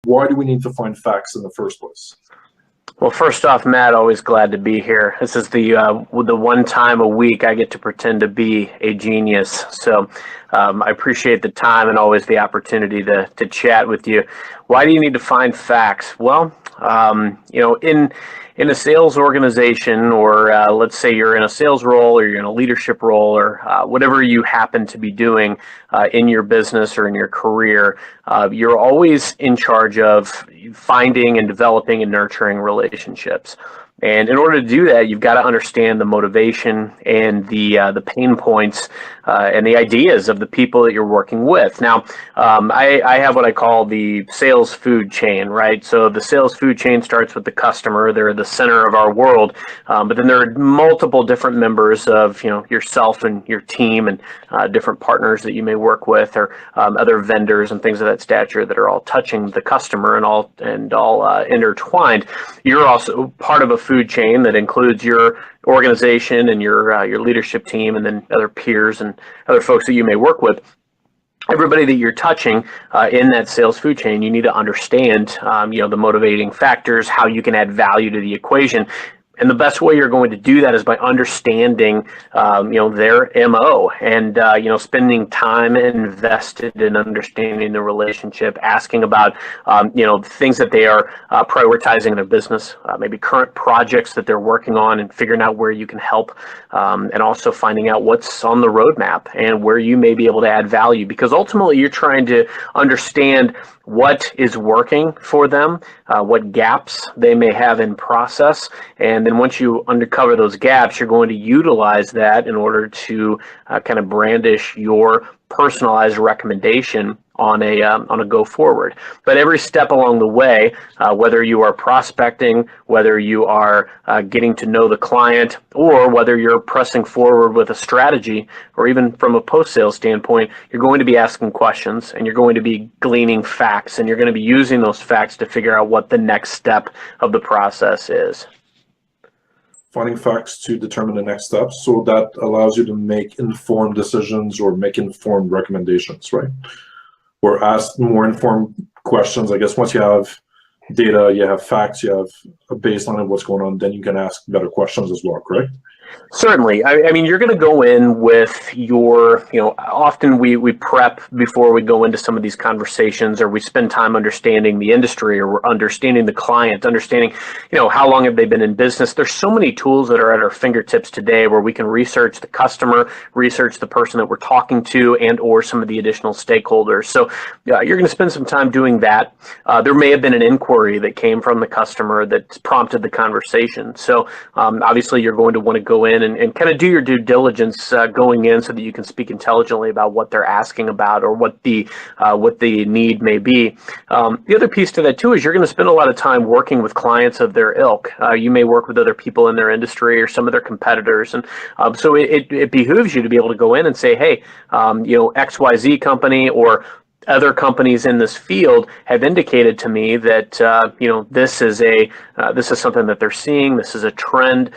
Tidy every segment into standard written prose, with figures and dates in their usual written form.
Why do we need to find facts in the first place? Well, first off, Matt, always glad to be here. This is the one time a week I get to pretend to be a genius. So I appreciate the time and always the opportunity to chat with you. Why do you need to find facts? Well, in a sales organization, or let's say you're in a sales role, or you're in a leadership role, or whatever you happen to be doing in your business or in your career, you're always in charge of finding and developing and nurturing relationships. And in order to do that, you've got to understand the motivation and the pain points and the ideas of the people that you're working with. Now, I have what I call the sales food chain, right? So the sales food chain starts with the customer; they're the center of our world. But then there are multiple different members of yourself and your team, and different partners that you may work with, or other vendors and things of that stature that are all touching the customer and all intertwined. You're also part of a food chain that includes your organization and your leadership team, and then other peers and other folks that you may work with. Everybody that you're touching in that sales food chain, you need to understand the motivating factors, how you can add value to the equation. And the best way you're going to do that is by understanding, their MO, and, spending time invested in understanding the relationship, asking about, things that they are prioritizing in their business, maybe current projects that they're working on, and figuring out where you can help, and also finding out what's on the roadmap and where you may be able to add value, because ultimately you're trying to understand what is working for them, what gaps they may have in process, and then once you uncover those gaps, you're going to utilize that in order to kind of brandish your personalized recommendation on a go forward. But every step along the way, whether you are prospecting, whether you are getting to know the client, or whether you're pressing forward with a strategy, or even from a post-sale standpoint, you're going to be asking questions, and you're going to be gleaning facts, and you're going to be using those facts to figure out what the next step of the process is. Finding facts to determine the next steps, so that allows you to make informed decisions or make informed recommendations, right? Or ask more informed questions. I guess once you have data, you have facts, you have a baseline of what's going on, then you can ask better questions as well, correct? Certainly. I mean, you're going to go in with your, often we prep before we go into some of these conversations, or we spend time understanding the industry, or we're understanding the client, understanding, how long have they been in business. There's so many tools that are at our fingertips today where we can research the customer, research the person that we're talking to, and or some of the additional stakeholders. So you're going to spend some time doing that. There may have been an inquiry that came from the customer that prompted the conversation. So obviously you're going to want to go in and kind of do your due diligence going in, so that you can speak intelligently about what they're asking about, or what the need may be. The other piece to that too is you're going to spend a lot of time working with clients of their ilk. You may work with other people in their industry or some of their competitors, and so it behooves you to be able to go in and say, hey, XYZ company or other companies in this field have indicated to me that this is something that they're seeing. This is a trend.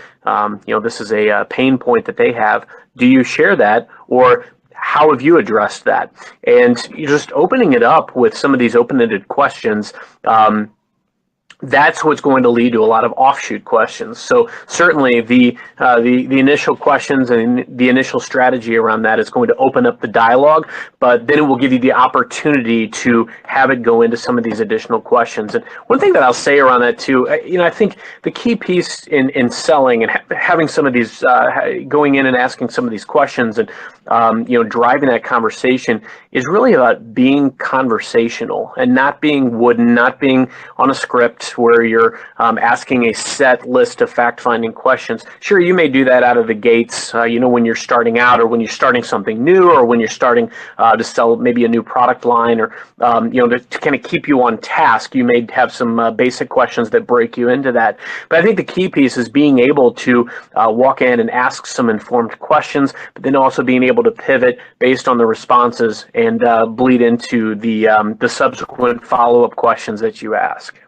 This is a pain point that they have. Do you share that, or how have you addressed that? And you're just opening it up with some of these open-ended questions. That's what's going to lead to a lot of offshoot questions. So certainly the initial questions and the initial strategy around that is going to open up the dialogue, but then it will give you the opportunity to have it go into some of these additional questions. And one thing that I'll say around that too, I think the key piece in selling and having some of these, going in and asking some of these questions and driving that conversation is really about being conversational and not being wooden, not being on a script where you're asking a set list of fact-finding questions. Sure, you may do that out of the gates, when you're starting out, or when you're starting something new, or when you're starting to sell maybe a new product line, or to kind of keep you on task. You may have some basic questions that break you into that. But I think the key piece is being able to walk in and ask some informed questions, but then also being able to pivot based on the responses and bleed into the subsequent follow-up questions that you ask.